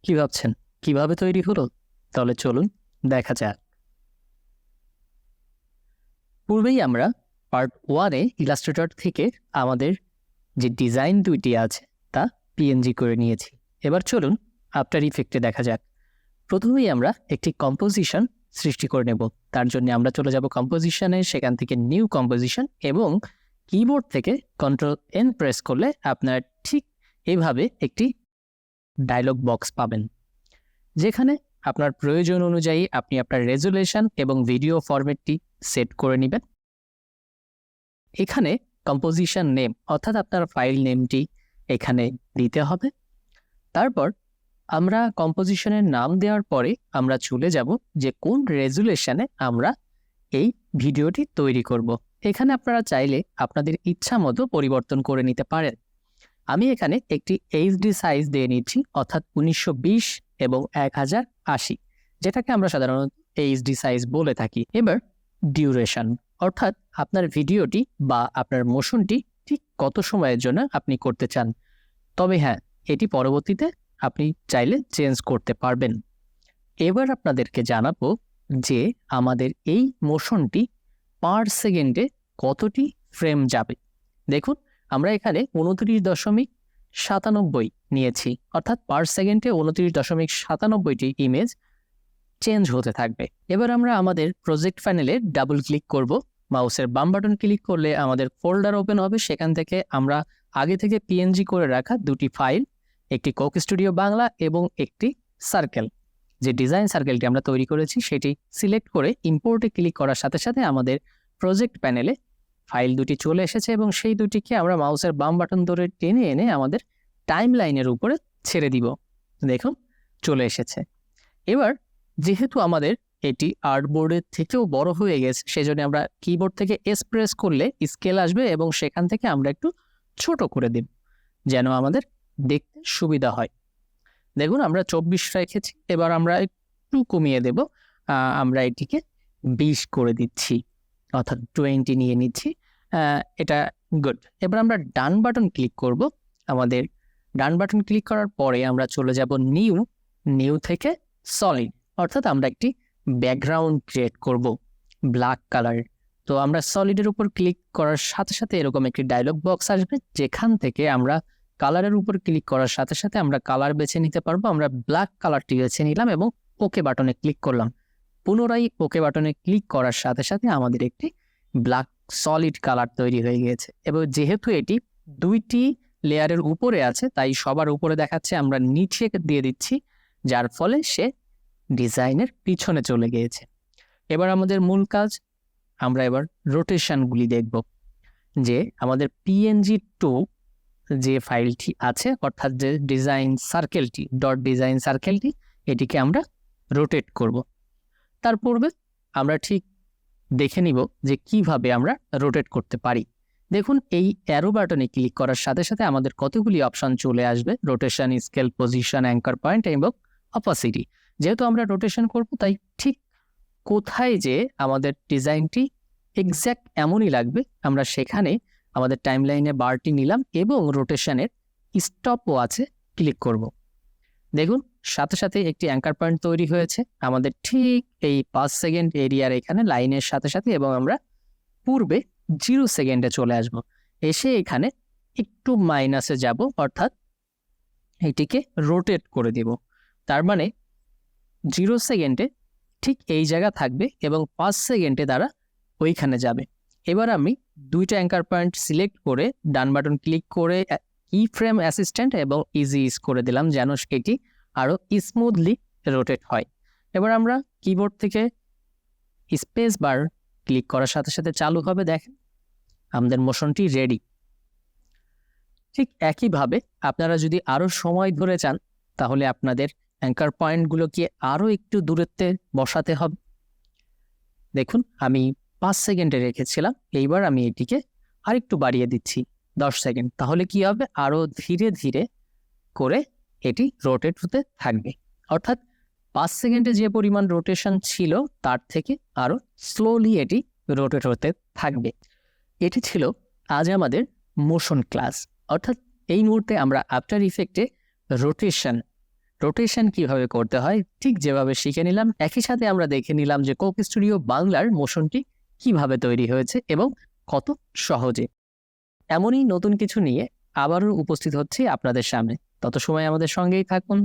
কি ভাবছেন কিভাবে তৈরি হলো? তাহলে চলুন দেখা যাক। পূর্বেই আমরা পার্ট 1-এ ইলাস্ট্রেটর থেকে আমাদের যে ডিজাইন দুইটি আছে তা পিএনজি করে নিয়েছি। এবার চলুন আফটার ইফেক্টে দেখা যাক। প্রথমেই আমরা একটি কম্পোজিশন সৃষ্টি করে নেব। তার জন্য আমরা চলে যাব কম্পোজিশনে, সেখান থেকে নিউ কম্পোজিশন এবং কিবোর্ড থেকে Ctrl+N প্রেস করলে আপনারা ঠিক এইভাবে একটি ডায়লগ বক্স পাবেন, যেখানে আপনার প্রয়োজন অনুযায়ী আপনি আপনার রেজুলেশন এবং ভিডিও ফরম্যাটটি সেট করে নেবেন। এখানে কম্পোজিশন নেম অর্থাৎ আপনার ফাইল নেমটি এখানে দিতে হবে। তারপর আমরা কম্পোজিশনের নাম দেওয়ার পরে আমরা চলে যাব যে কোন রেজুলেশনে আমরা এই ভিডিওটি তৈরি করব। এখানে আপনারা চাইলে আপনাদের ইচ্ছা মতো পরিবর্তন করে নিতে পারেন। আমি এখানে একটি এইচডি সাইজ দিয়ে নিচ্ছি, অর্থাৎ 1920 এবং 1080, যেটাকে আমরা সাধারণত এইচডি সাইজ বলে থাকি। এবার ডিউরেশন অর্থাৎ আপনার ভিডিওটি বা আপনার মোশনটি ঠিক কত সময়ের জন্য আপনি করতে চান। তবে হ্যাঁ, এটি পরবর্তীতে আপনি চাইলে চেঞ্জ করতে পারবেন। এবার আপনাদেরকে জানাবো যে আমাদের এই মোশনটি পার সেকেন্ডে কতটি ফ্রেম যাবে। দেখুন, আমরা এখানে 29.97 নিয়েছি, অর্থাৎ পার সেকেন্ডে 29.97টি ইমেজ চেঞ্জ হতে থাকবে। এবার আমরা আমাদের প্রজেক্ট প্যানেলে ডাবল ক্লিক করব। মাউসের বাম বাটন ক্লিক করলে আমাদের ফোল্ডার ওপেন হবে। সেখান থেকে আমরা আগে থেকে পিএনজি করে রাখা দুটি ফাইল, একটি কোক স্টুডিও বাংলা এবং একটি সার্কেল, যে ডিজাইন সার্কেলটি আমরা তৈরি করেছি সেটি সিলেক্ট করে ইম্পোর্টে ক্লিক করার সাথে সাথে আমাদের প্রজেক্ট প্যানেলে ফাইল দুটি চলে এসেছে এবং সেই দুটিকে আমরা মাউসের বাম বাটন ধরে টেনে এনে আমাদের টাইম লাইনের উপরে ছেড়ে দিব। দেখুন, চলে এসেছে। এবার যেহেতু আমাদের এটি আর্টবোর্ডের থেকেও বড় হয়ে গেছে, সেজন্য আমরা কিবোর্ড থেকে এস প্রেস করলে স্কেল আসবে এবং সেখান থেকে আমরা একটু ছোট করে দেব যেন আমাদের দেখতে সুবিধা হয়। দেখুন, আমরা 24 রেখেছি, এবার আমরা একটু কমিয়ে দেব। আমরা এটিকে 20 করে দিচ্ছি, অর্থাৎ 20 নিয়ে নিচ্ছি। এটা গুড। এবার আমরা ডান বাটন ক্লিক করব। আমাদের ডান বাটন ক্লিক করার পরে আমরা চলে যাব নিউ থেকে সলিড, অর্থাৎ আমরা একটি ব্যাকগ্রাউন্ড ক্রিয়েট করব ব্ল্যাক কালারের। তো আমরা সলিডের উপর ক্লিক করার সাথে সাথে এরকম একটি ডায়লগ বক্স আসবে, যেখান থেকে আমরা কালারের উপর ক্লিক করার সাথে সাথে আমরা কালার বেছে নিতে পারবো। আমরা ব্ল্যাক কালারটি বেছে নিলাম এবং ওকে বাটনে ক্লিক করলাম। পুনরায় ওকে বাটনে ক্লিক করার সাথে সাথে আমাদের একটি ব্ল্যাক সলিড কালার তৈরি হয়ে গিয়েছে। এবং যেহেতু এটি দুইটি লেয়ারের উপরে আছে, তাই সবার উপরে দেখাচ্ছে, আমরা নিচে দিয়ে দিচ্ছি, যার ফলে সে ডিজাইনের পিছনে চলে গিয়েছে। এবার আমাদের মূল কাজ, আমরা এবার রোটেশনগুলি দেখব। যে আমাদের PNG2 যে ফাইলটি আছে, অর্থাৎ যে ডিজাইন সার্কেলটি .ডিজাইন সার্কেলটি, এটিকে আমরা রোটেট করব। তার পূর্বে আমরা ঠিক দেখে নিব যে কিভাবে আমরা রোটেট করতে পারি। দেখুন, এই অ্যারো বাটনে ক্লিক করার সাথে সাথে আমাদের কতগুলি অপশন চলে আসবে: rotation, scale, position, anchor point এবং অপাসিটি। যেহেতু আমরা রোটেশন করব, তাই ঠিক কোথায় যে আমাদের ডিজাইনটি এক্স্যাক্ট এমনই লাগবে, আমরা সেখানে আমাদের টাইমলাইনে বারটি নিলাম এবং রোটেশনের স্টপও আছে, ক্লিক করব। দেখুন, সাথে সাথে একটি অ্যাঙ্কার পয়েন্ট তৈরি হয়েছে আমাদের ঠিক এই 5 সেকেন্ড এরিয়ার এখানে লাইনের সাথে সাথে, এবং আমরা পূর্বে 0 সেকেন্ডে চলে আসব। এসে এখানে একটু মাইনাসে যাব, অর্থাৎ এটিকে রোটেট করে দেব। তার মানে 0 সেকেন্ডে ঠিক এই জায়গা থাকবে এবং 5 সেকেন্ডে তারা ওইখানে যাবে। এবার আমি দুইটা অ্যাঙ্কার পয়েন্ট সিলেক্ট করে ডান বাটন ক্লিক করে কি ফ্রেম অ্যাসিস্ট্যান্ট এবং ইজি ইজ করে দিলাম, যেন এটি আরও স্মুথলি রোটেট হয়। এবার আমরা কিবোর্ড থেকে স্পেস বার ক্লিক করার সাথে সাথে চালু হবে। দেখেন, আমাদের মোশনটি রেডি। ঠিক একইভাবে আপনারা যদি আরও সময় ধরে চান, তাহলে আপনাদের অ্যাঙ্কার পয়েন্টগুলোকে আরও একটু দূরত্বে বসাতে হবে। দেখুন, আমি 5 সেকেন্ডে রেখেছিলাম, এইবার আমি এটিকে আরেকটু বাড়িয়ে দিচ্ছি 10 সেকেন্ড। তাহলে কি হবে, আরও ধীরে ধীরে করে এটি রোটেট হতে থাকবে। অর্থাৎ 5 সেকেন্ডে যে পরিমাণ রোটেশন ছিল, তার থেকে আরও স্লোলি এটি রোটেট হতে থাকবে। এটি ছিল আজ আমাদের মোশন ক্লাস। অর্থাৎ এই মুহূর্তে আমরা আফটার ইফেক্টে রোটেশন কিভাবে করতে হয় ঠিক যেভাবে শিখে নিলাম, একই সাথে আমরা দেখে নিলাম যে কোক স্টুডিও বাংলার মোশনটি কিভাবে তৈরি হয়েছে এবং কত সহজে। এমনই নতুন কিছু নিয়ে আবারও উপস্থিত হচ্ছি আপনাদের সামনে। তত সময় আমাদের সঙ্গেই থাকুন।